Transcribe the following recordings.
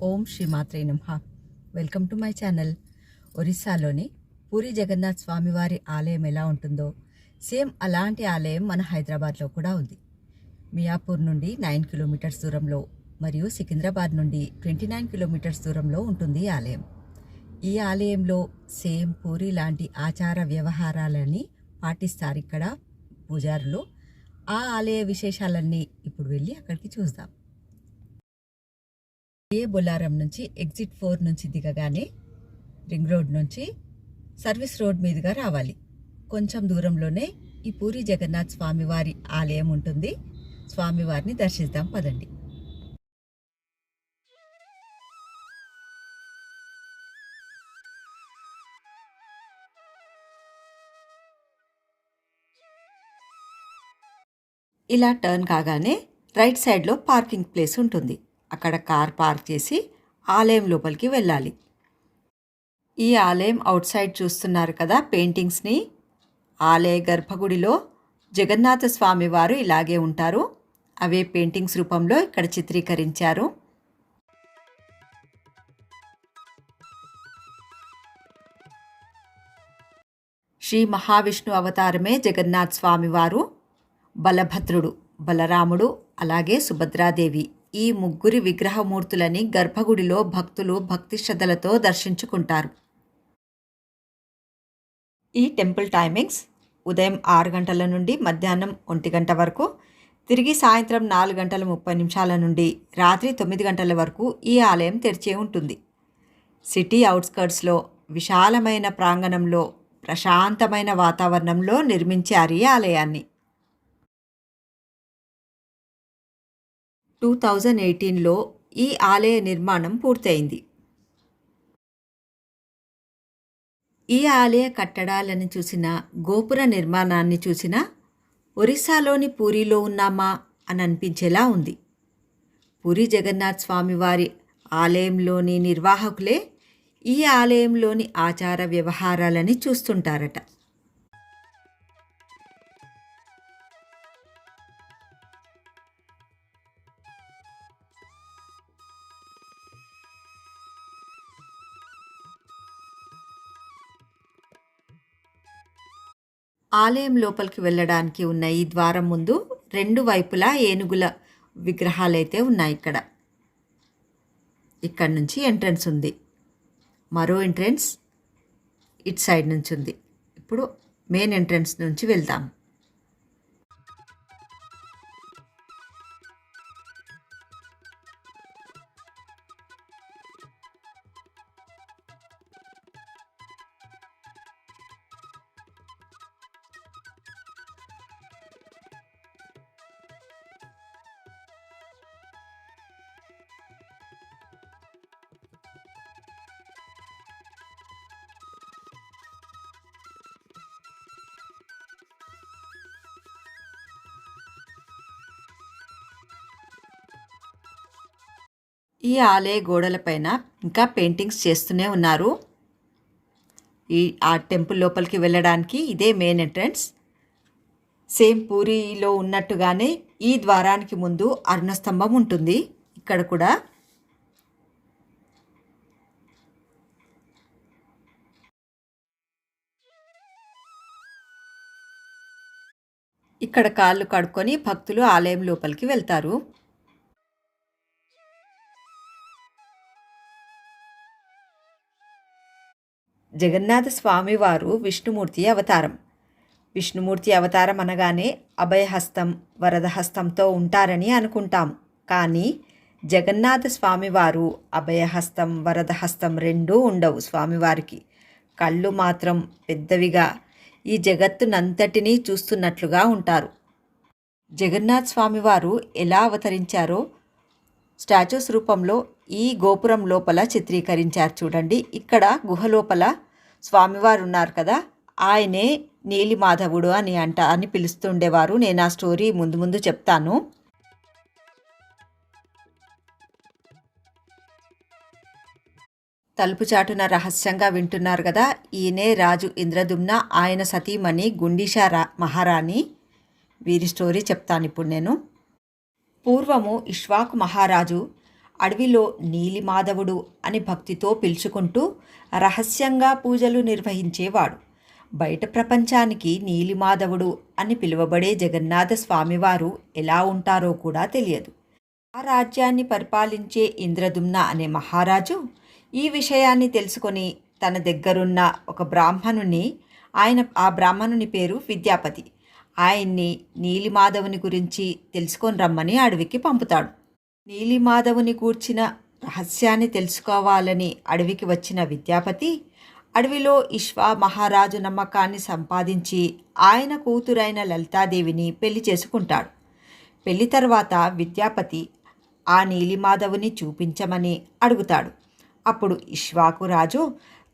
ఓం శ్రీ మాత్రే నమః. Welcome to my channel. ఒరిస్సాలోని పూరి జగన్నాథ్ స్వామివారి ఆలయం ఎలా ఉంటుందో సేమ్ అలాంటి ఆలయం మన హైదరాబాద్లో కూడా ఉంది. మియాపూర్ నుండి 9 కిలోమీటర్స్ దూరంలో మరియు సికింద్రాబాద్ నుండి 29 కిలోమీటర్స్ దూరంలో ఉంటుంది ఈ ఆలయం. ఈ ఆలయంలో సేమ్ పూరి లాంటి ఆచార వ్యవహారాలని పాటిస్తారు ఇక్కడ పూజారులు. ఆ ఆలయ విశేషాలన్నీ ఇప్పుడు వెళ్ళి అక్కడికి చూద్దాం. బొల్లారం నుంచి ఎగ్జిట్ 4 నుంచి దిగగానే రింగ్ రోడ్ నుంచి సర్వీస్ రోడ్ మీదుగా రావాలి. కొంచెం దూరంలోనే ఈ పూరి జగన్నాథ్ స్వామివారి ఆలయం ఉంటుంది. స్వామివారిని దర్శిద్దాం పదండి. ఇలా టర్న్ కాగానే రైట్ సైడ్లో పార్కింగ్ ప్లేస్ ఉంటుంది. అక్కడ కార్ పార్క్ చేసి ఆలయం లోపలికి వెళ్ళాలి. ఈ ఆలయం అవుట్ సైడ్ చూస్తున్నారు కదా పెయింటింగ్స్ని. ఆలయ గర్భగుడిలో జగన్నాథ స్వామి వారు ఇలాగే ఉంటారు. అవే పెయింటింగ్స్ రూపంలో ఇక్కడ చిత్రీకరించారు. శ్రీ మహావిష్ణు అవతారమే జగన్నాథ్ స్వామివారు. బలభద్రుడు, బలరాముడు, అలాగే సుభద్రాదేవి ఈ ముగ్గురి విగ్రహమూర్తులని గర్భగుడిలో భక్తులు భక్తి శ్రద్ధలతో దర్శించుకుంటారు. ఈ టెంపుల్ టైమింగ్స్ ఉదయం 6 గంటల నుండి మధ్యాహ్నం 1 గంట వరకు, తిరిగి సాయంత్రం 4:30 నుండి రాత్రి 9 గంటల వరకు ఈ ఆలయం తెరిచే ఉంటుంది. సిటీ అవుట్స్కర్ట్స్లో విశాలమైన ప్రాంగణంలో ప్రశాంతమైన వాతావరణంలో నిర్మించారు ఈ ఆలయాన్ని. 2018లో ఈ ఆలయ నిర్మాణం పూర్తయింది. ఈ ఆలయ కట్టడాలను చూసిన, గోపుర నిర్మాణాన్ని చూసిన ఒరిస్సాలోని పూరిలో ఉన్నామా అని అనిపించేలా ఉంది. పూరి జగన్నాథ్ స్వామివారి ఆలయంలోని నిర్వాహకులే ఈ ఆలయంలోని ఆచార వ్యవహారాలని చూస్తుంటారట. ఆలయం లోపలికి వెళ్ళడానికి ఉన్న ఈ ద్వారం ముందు 2 వైపులా ఏనుగుల విగ్రహాలైతే ఉన్నాయి. ఇక్కడ నుంచి ఎంట్రన్స్ ఉంది. మరో ఎంట్రన్స్ ఇటు సైడ్ నుంచి ఉంది. ఇప్పుడు మెయిన్ ఎంట్రన్స్ నుంచి వెళ్దాం. ఈ ఆలయ గోడలపైన ఇంకా పెయింటింగ్స్ చేస్తూనే ఉన్నారు. ఆ టెంపుల్ లోపలికి వెళ్ళడానికి ఇదే మెయిన్ ఎంట్రన్స్. సేమ్ పూరిలో ఉన్నట్టుగానే ఈ ద్వారానికి ముందు అరుణస్తంభం ఉంటుంది. ఇక్కడ కూడా ఇక్కడ కాళ్ళు కడుక్కొని భక్తులు ఆలయం లోపలికి వెళ్తారు. జగన్నాథ స్వామివారు విష్ణుమూర్తి అవతారం. విష్ణుమూర్తి అవతారం అనగానే అభయహస్తం, వరదహస్తంతో ఉంటారని అనుకుంటాం. కానీ జగన్నాథ స్వామివారు అభయహస్తం, వరదహస్తం రెండూ ఉండవు స్వామివారికి. కళ్ళు మాత్రం పెద్దవిగా ఈ జగత్తునంతటినీ చూస్తున్నట్లుగా ఉంటారు. జగన్నాథ్ స్వామివారు ఎలా అవతరించారో స్టాచ్యూస్ రూపంలో ఈ గోపురం లోపల చిత్రీకరించారు చూడండి. ఇక్కడ గుహ లోపల స్వామివారు ఉన్నారు కదా, ఆయనే నీలిమాధవుడు అని పిలుస్తుండేవారు. నేను ఆ స్టోరీ ముందు చెప్తాను. తలుపు చాటున రహస్యంగా వింటున్నారు కదా, ఈయనే రాజు ఇంద్రదుమ్న, ఆయన సతీమణి గుండీషా మహారాణి. వీరి స్టోరీ చెప్తాను ఇప్పుడు నేను. పూర్వము ఇక్ష్వాకు మహారాజు అడవిలో నీలిమాధవుడు అని భక్తితో పిలుచుకుంటూ రహస్యంగా పూజలు నిర్వహించేవాడు. బయట ప్రపంచానికి నీలిమాధవుడు అని పిలువబడే జగన్నాథ స్వామివారు ఎలా ఉంటారో కూడా తెలియదు. ఆ రాజ్యాన్ని పరిపాలించే ఇంద్రదుమ్న అనే మహారాజు ఈ విషయాన్ని తెలుసుకొని తన దగ్గరున్న ఒక బ్రాహ్మణుని, ఆ బ్రాహ్మణుని పేరు విద్యాపతి, ఆయన్ని నీలిమాధవుని గురించి తెలుసుకొని రమ్మని అడవికి పంపుతాడు. నీలిమాధవుని గూర్చిన రహస్యాన్ని తెలుసుకోవాలని అడవికి వచ్చిన విద్యాపతి అడవిలో ఇష్వా మహారాజు నమ్మకాన్ని సంపాదించి ఆయన కూతురైన లలితాదేవిని పెళ్లి చేసుకుంటాడు. పెళ్లి తర్వాత విద్యాపతి ఆ నీలిమాధవుని చూపించమని అడుగుతాడు. అప్పుడు ఇష్వాకు రాజు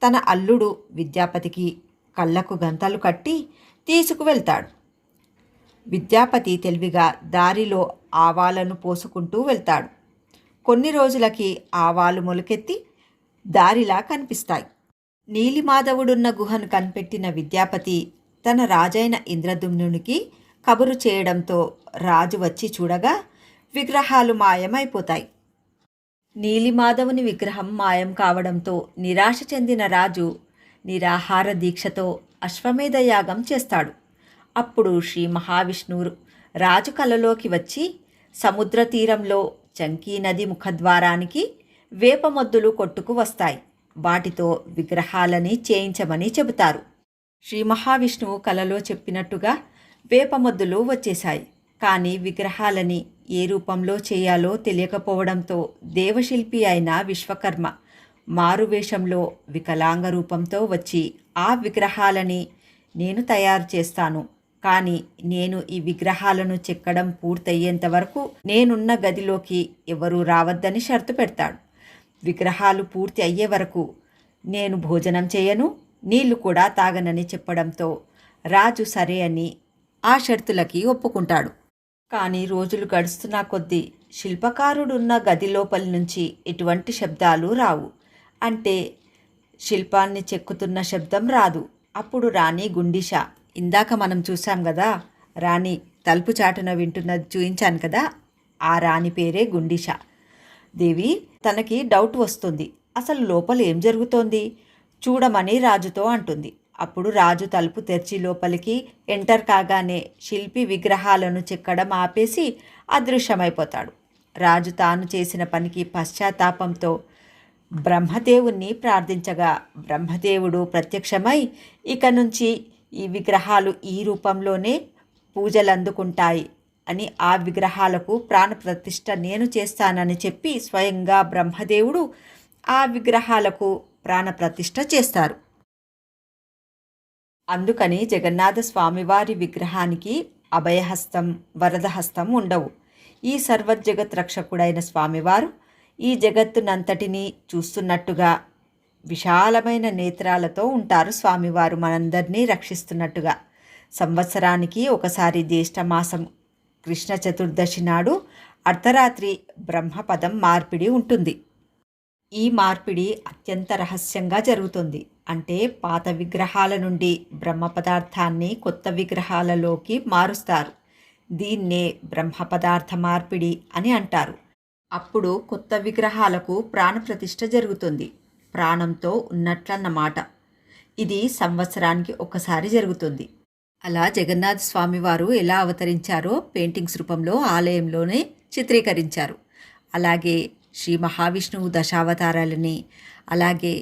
తన అల్లుడు విద్యాపతికి కళ్ళకు గంతలు కట్టి తీసుకువెళ్తాడు. విద్యాపతి తెలివిగా దారిలో ఆవాలను పోసుకుంటూ వెళ్తాడు. కొన్ని రోజులకి ఆవాలు మొలకెత్తి దారిలా కనిపిస్తాయి. నీలిమాధవుడున్న గుహను కనిపెట్టిన విద్యాపతి తన రాజైన ఇంద్రదుమ్నునికి కబురు చేయడంతో రాజు వచ్చి చూడగా విగ్రహాలు మాయమైపోతాయి. నీలిమాధవుని విగ్రహం మాయం కావడంతో నిరాశ చెందిన రాజు నిరాహార దీక్షతో అశ్వమేధ యాగం చేస్తాడు. అప్పుడు శ్రీ మహావిష్ణువు రాజు కలలోకి వచ్చి సముద్ర తీరంలో చంకీ నది ముఖద్వారానికి వేపమొద్దులు కొట్టుకు వస్తాయి. వాటితో విగ్రహాలని చేయించమని చెబుతారు. శ్రీ మహావిష్ణువు కలలో చెప్పినట్టుగా వేపమొద్దులు వచ్చేశాయి. కానీ విగ్రహాలని ఏ రూపంలో చేయాలో తెలియకపోవడంతో దేవశిల్పి అయిన విశ్వకర్మ మారువేషంలో వికలాంగ రూపంతో వచ్చి ఆ విగ్రహాలని నేను తయారు చేస్తాను, కానీ నేను ఈ విగ్రహాలను చెక్కడం పూర్తయ్యేంత వరకు నేనున్న గదిలోకి ఎవరూ రావద్దని షరతు పెడతాడు. విగ్రహాలు పూర్తి అయ్యే వరకు నేను భోజనం చేయను, నీళ్లు కూడా తాగనని చెప్పడంతో రాజు సరే అని ఆ షరతులకి ఒప్పుకుంటాడు. కానీ రోజులు గడుస్తున్న కొద్దీ శిల్పకారుడున్న గది లోపలి నుంచి ఎటువంటి శబ్దాలు రావు. అంటే శిల్పాన్ని చెక్కుతున్న శబ్దం రాదు. అప్పుడు రాణి గుండిష, ఇందాక మనం చూసాం కదా, రాణి తలుపు చాటున వింటున్నది చూయించాను కదా, ఆ రాణి పేరే గుండిష దేవి. తనకి డౌట్ వస్తుంది, అసలు లోపల ఏం జరుగుతోంది చూడమని రాజుతో అంటుంది. అప్పుడు రాజు తలుపు తెరిచి లోపలికి ఎంటర్ కాగానే శిల్పి విగ్రహాలను చెక్కడం ఆపేసి అదృశ్యమైపోతాడు. రాజు తాను చేసిన పనికి పశ్చాత్తాపంతో బ్రహ్మదేవుణ్ణి ప్రార్థించగా బ్రహ్మదేవుడు ప్రత్యక్షమై ఇక నుంచి ఈ విగ్రహాలు ఈ రూపంలోనే పూజలు అందుకుంటాయి అని, ఆ విగ్రహాలకు ప్రాణప్రతిష్ఠ నేను చేస్తానని చెప్పి స్వయంగా బ్రహ్మదేవుడు ఆ విగ్రహాలకు ప్రాణప్రతిష్ఠ చేస్తారు. అందుకని జగన్నాథ స్వామివారి విగ్రహానికి అభయహస్తం, వరదహస్తం ఉండవు. ఈ సర్వజగత్ రక్షకుడైన స్వామివారు ఈ జగత్తునంతటినీ చూస్తున్నట్టుగా విశాలమైన నేత్రాలతో ఉంటారు. స్వామివారు మనందరినీ రక్షిస్తున్నట్టుగా. సంవత్సరానికి ఒకసారి జ్యేష్ఠమాసం కృష్ణ చతుర్దశి నాడు అర్ధరాత్రి బ్రహ్మపదం మార్పిడి ఉంటుంది. ఈ మార్పిడి అత్యంత రహస్యంగా జరుగుతుంది. అంటే పాత విగ్రహాల నుండి బ్రహ్మ పదార్థాన్ని కొత్త విగ్రహాలలోకి మారుస్తారు. దీన్నే బ్రహ్మ పదార్థ మార్పిడి అని అంటారు. అప్పుడు కొత్త విగ్రహాలకు ప్రాణప్రతిష్ఠ జరుగుతుంది. ప్రాణంతో ఉన్నట్లన్నమాట. ఇది సంవత్సరానికి ఒకసారి జరుగుతుంది. అలా జగన్నాథ స్వామివారు ఎలా అవతరించారో పెయింటింగ్స్ రూపంలో ఆలయంలోనే చిత్రీకరించారు. అలాగే శ్రీ మహావిష్ణువు దశావతారాలని, అలాగే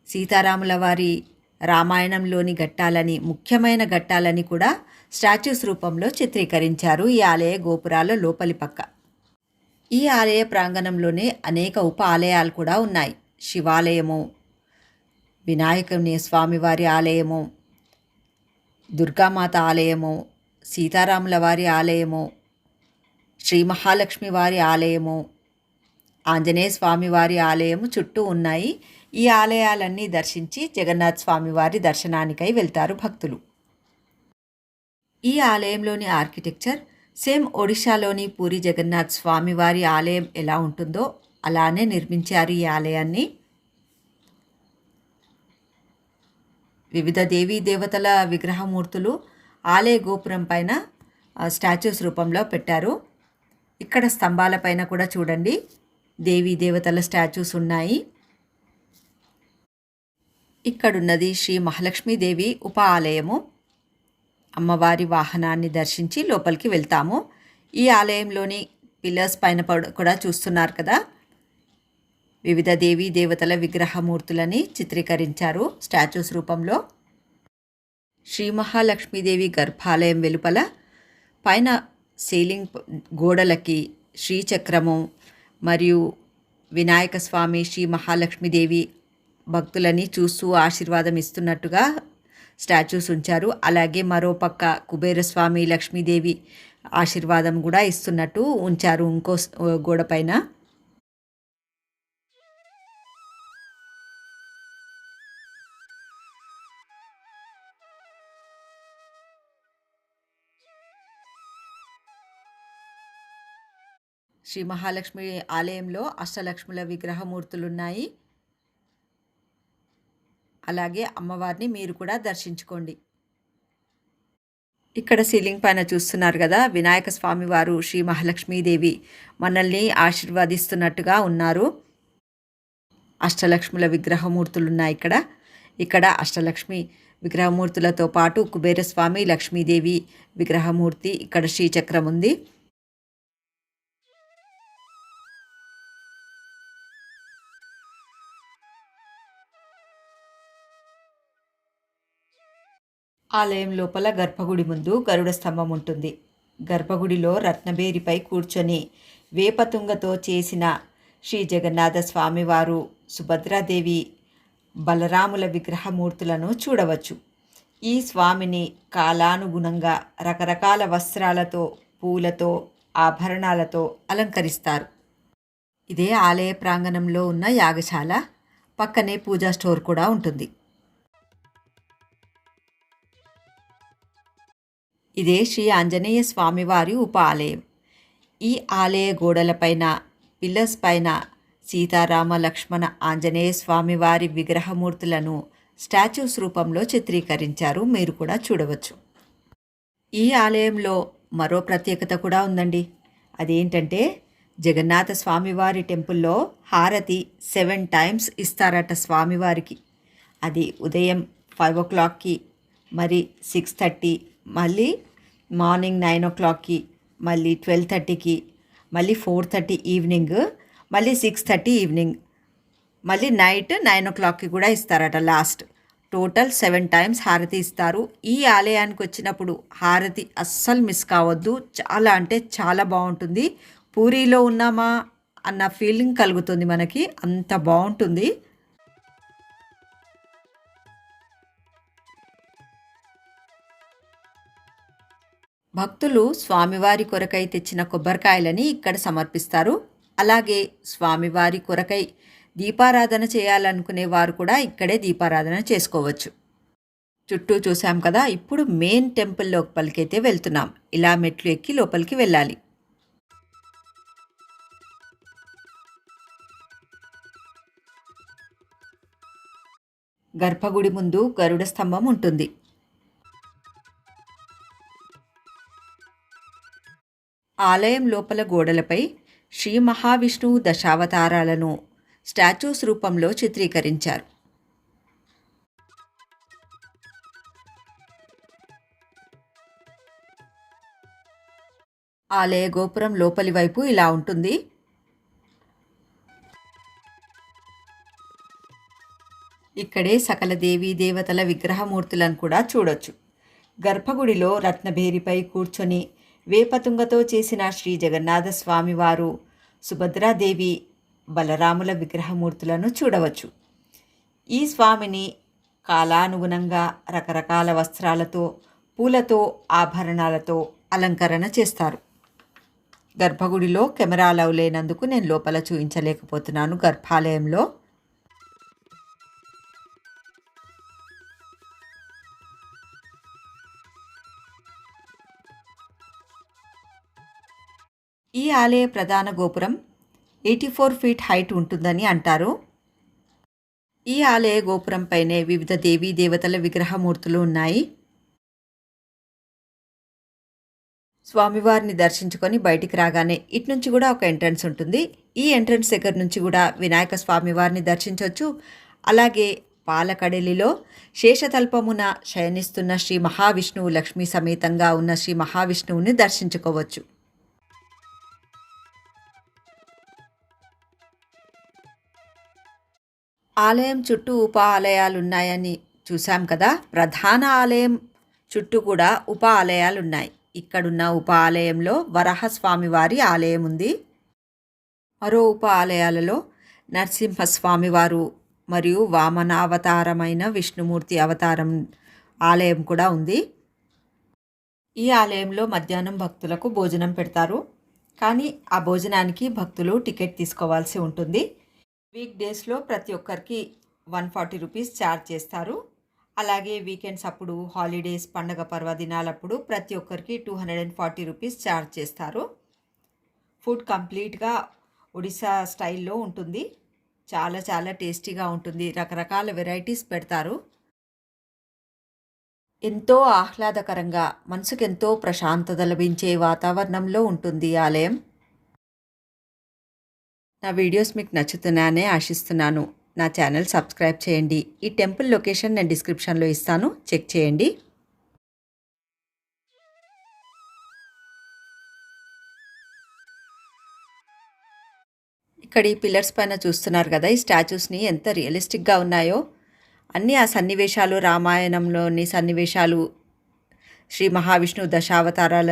సీతారాముల వారి రామాయణంలోని ఘట్టాలని, ముఖ్యమైన ఘట్టాలని కూడా స్టాచ్యూస్ రూపంలో చిత్రీకరించారు ఈ ఆలయ గోపురాల లోపలి పక్క. ఈ ఆలయ ప్రాంగణంలోనే అనేక ఉప ఆలయాలు కూడా ఉన్నాయి. శివాలయము, వినాయకుని స్వామివారి ఆలయము, దుర్గామాత ఆలయము, సీతారాముల వారి ఆలయము, శ్రీ మహాలక్ష్మి వారి ఆలయము, ఆంజనేయ స్వామి వారి ఆలయము చుట్టూ ఉన్నాయి. ఈ ఆలయాలన్నీ దర్శించి జగన్నాథ స్వామి వారి దర్శనానికై వెళ్తారు భక్తులు. ఈ ఆలయంలోని ఆర్కిటెక్చర్ సేమ్ ఒడిశాలోని పూరి జగన్నాథ్ స్వామివారి ఆలయం ఎలా ఉంటుందో అలానే నిర్మించారు ఈ ఆలయాన్ని. వివిధ దేవీ దేవతల విగ్రహమూర్తులు ఆలయ గోపురం పైన స్టాచ్యూస్ రూపంలో పెట్టారు. ఇక్కడ స్తంభాల పైన కూడా చూడండి దేవీ దేవతల స్టాచ్యూస్ ఉన్నాయి. ఇక్కడున్నది శ్రీ మహాలక్ష్మీదేవి ఉప ఆలయము. అమ్మవారి వాహనాన్ని దర్శించి లోపలికి వెళ్తాము. ఈ ఆలయంలోని పిల్లర్స్ పైన కూడా చూస్తున్నారు కదా, వివిధ దేవీ దేవతల విగ్రహమూర్తులని చిత్రీకరించారు స్టాచ్యూస్ రూపంలో. శ్రీ మహాలక్ష్మీదేవి గర్భాలయం వెలుపల పైన సీలింగ్ గోడలకి శ్రీచక్రము మరియు వినాయక స్వామి, శ్రీ మహాలక్ష్మీదేవి భక్తులని చూస్తూ ఆశీర్వాదం ఇస్తున్నట్టుగా స్టాచ్యూస్ ఉంచారు. అలాగే మరోపక్క కుబేరస్వామి, లక్ష్మీదేవి ఆశీర్వాదం కూడా ఇస్తున్నట్టు ఉంచారు ఇంకో గోడ పైన. శ్రీ మహాలక్ష్మి ఆలయంలో అష్టలక్ష్ముల విగ్రహమూర్తులున్నాయి. అలాగే అమ్మవారిని మీరు కూడా దర్శించుకోండి. ఇక్కడ సీలింగ్ పైన చూస్తున్నారు కదా, వినాయక స్వామి వారు, శ్రీ మహాలక్ష్మీదేవి మనల్ని ఆశీర్వదిస్తున్నట్టుగా ఉన్నారు. అష్టలక్ష్ముల విగ్రహమూర్తులు ఉన్నాయి ఇక్కడ అష్టలక్ష్మి విగ్రహమూర్తులతో పాటు కుబేరస్వామి, లక్ష్మీదేవి విగ్రహమూర్తి, ఇక్కడ శ్రీచక్రం ఉంది. ఆలయం లోపల గర్భగుడి ముందు గరుడ స్తంభం ఉంటుంది. గర్భగుడిలో రత్నబేరిపై కూర్చొని వేపతుంగతో చేసిన శ్రీ జగన్నాథ స్వామివారు, సుభద్రాదేవి, బలరాముల విగ్రహమూర్తులను చూడవచ్చు. ఈ స్వామిని కాలానుగుణంగా రకరకాల వస్త్రాలతో, పూలతో, ఆభరణాలతో అలంకరిస్తారు. ఇదే ఆలయ ప్రాంగణంలో ఉన్న యాగశాల. పక్కనే పూజా స్టోర్ కూడా ఉంటుంది. ఇదే శ్రీ ఆంజనేయ స్వామివారి ఉప ఆలయం. ఈ ఆలయ గోడలపైన, పిల్లర్స్ పైన సీతారామ లక్ష్మణ ఆంజనేయ స్వామివారి విగ్రహమూర్తులను స్టాచ్యూస్ రూపంలో చిత్రీకరించారు. మీరు కూడా చూడవచ్చు. ఈ ఆలయంలో మరో ప్రత్యేకత కూడా ఉందండి. అదేంటంటే, జగన్నాథ స్వామివారి టెంపుల్లో హారతి 7 times ఇస్తారట స్వామివారికి. అది ఉదయం 5 o'clockకి, మరి 6:30, మళ్ళీ మార్నింగ్ 9 o'clockకి, మళ్ళీ 12:30కి, మళ్ళీ 4:30 ఈవినింగ్, మళ్ళీ 6:30 ఈవినింగ్, మళ్ళీ నైట్ 9 o'clockకి కూడా ఇస్తారట లాస్ట్. టోటల్ 7 times హారతి ఇస్తారు. ఈ ఆలయానికి వచ్చినప్పుడు హారతి అస్సలు మిస్ కావద్దు. చాలా అంటే చాలా బాగుంటుంది. పూరిలో ఉన్నామా అన్న ఫీలింగ్ కలుగుతుంది మనకి, అంత బాగుంటుంది. భక్తులు స్వామివారి కొరకై తెచ్చిన కొబ్బరికాయలని ఇక్కడ సమర్పిస్తారు. అలాగే స్వామివారి కొరకై దీపారాధన చేయాలనుకునే వారు కూడా ఇక్కడే దీపారాధన చేసుకోవచ్చు. చుట్టూ చూసాం కదా, ఇప్పుడు మెయిన్ టెంపుల్ లోపలికైతే వెళ్తున్నాం. ఇలా మెట్లు ఎక్కి లోపలికి వెళ్ళాలి. గర్భగుడి ముందు గరుడ స్తంభం ఉంటుంది. ఆలయం లోపల గోడలపై శ్రీ మహావిష్ణువు దశావతారాలను స్టాచ్యూస్ రూపంలో చిత్రీకరించారు. ఆలయ గోపురం లోపలి వైపు ఇలా ఉంటుంది. ఇక్కడే సకల దేవీ దేవతల విగ్రహమూర్తులను కూడా చూడొచ్చు. గర్భగుడిలో రత్నభేరిపై కూర్చొని వేపతుంగతో చేసిన శ్రీ జగన్నాథ స్వామివారు, సుభద్రాదేవి, బలరాముల విగ్రహమూర్తులను చూడవచ్చు. ఈ స్వామిని కాలానుగుణంగా రకరకాల వస్త్రాలతో, పూలతో, ఆభరణాలతో అలంకరణ చేస్తారు. గర్భగుడిలో కెమెరా అలౌ లేనందుకు నేను లోపల చూపించలేకపోతున్నాను. గర్భాలయంలో ఈ ఆలయ ప్రధాన గోపురం 84 feet హైట్ ఉంటుందని అంటారు. ఈ ఆలయ గోపురం పైనే వివిధ దేవీ దేవతల విగ్రహమూర్తులు ఉన్నాయి. స్వామివారిని దర్శించుకొని బయటికి రాగానే ఇటు నుంచి కూడా ఒక ఎంట్రన్స్ ఉంటుంది. ఈ ఎంట్రన్స్ దగ్గర నుంచి కూడా వినాయక స్వామివారిని దర్శించవచ్చు. అలాగే పాలకడలిలో శేషతల్పమున శయనిస్తున్న శ్రీ మహావిష్ణువు లక్ష్మీ సమేతంగా ఉన్న శ్రీ మహావిష్ణువుని దర్శించుకోవచ్చు. ఆలయం చుట్టూ ఉప ఆలయాలున్నాయని చూసాం కదా. ప్రధాన ఆలయం చుట్టూ కూడా ఉప ఆలయాలున్నాయి. ఇక్కడున్న ఉప ఆలయంలో వరాహస్వామివారి ఆలయం ఉంది. మరో ఉప ఆలయాలలో నరసింహస్వామివారు మరియు వామనావతారమైన విష్ణుమూర్తి అవతారం ఆలయం కూడా ఉంది. ఈ ఆలయంలో మధ్యాహ్నం భక్తులకు భోజనం పెడతారు. కానీ ఆ భోజనానికి భక్తులు టికెట్ తీసుకోవాల్సి ఉంటుంది. వీక్ డేస్లో ప్రతి ఒక్కరికి 140 రూపీస్ ఛార్జ్ చేస్తారు. అలాగే వీకెండ్స్ అప్పుడు, హాలిడేస్, పండగ పర్వదినాలప్పుడు ప్రతి ఒక్కరికి 240 రూపీస్ ఛార్జ్ చేస్తారు. ఫుడ్ కంప్లీట్గా ఒడిశా స్టైల్లో ఉంటుంది. చాలా చాలా టేస్టీగా ఉంటుంది. రకరకాల వెరైటీస్ పెడతారు. ఎంతో ఆహ్లాదకరంగా, మనసుకెంతో ప్రశాంతత లభించే వాతావరణంలో ఉంటుంది ఈ ఆలయం. నా వీడియోస్ మీకు నచ్చుతున్నాయనే ఆశిస్తున్నాను. నా ఛానల్ సబ్స్క్రైబ్ చేయండి. ఈ టెంపుల్ లొకేషన్ నేను డిస్క్రిప్షన్లో ఇస్తాను, చెక్ చేయండి. ఇక్కడ ఈ పిల్లర్స్ పైన చూస్తున్నారు కదా, ఈ స్టాచ్యూస్ని ఎంత రియలిస్టిక్గా ఉన్నాయో. అన్నీ ఆ సన్నివేశాలు, రామాయణంలోని సన్నివేశాలు, శ్రీ మహావిష్ణువు దశావతారాల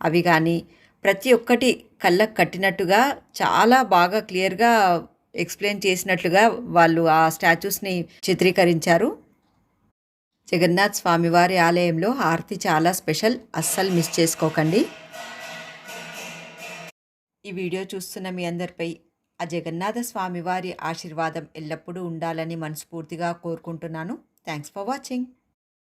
అవి కానీ ప్రతి ఒక్కటి కళ్ళకు కట్టినట్టుగా చాలా బాగా క్లియర్గా ఎక్స్ప్లెయిన్ చేసినట్లుగా వాళ్ళు ఆ స్టాచ్యూస్ని చిత్రీకరించారు. జగన్నాథ్ స్వామివారి ఆలయంలో హారతి చాలా స్పెషల్, అస్సలు మిస్ చేసుకోకండి. ఈ వీడియో చూస్తున్న మీ అందరిపై ఆ జగన్నాథ స్వామివారి ఆశీర్వాదం ఎల్లప్పుడూ ఉండాలని మనస్ఫూర్తిగా కోరుకుంటున్నాను. Thanks for watching.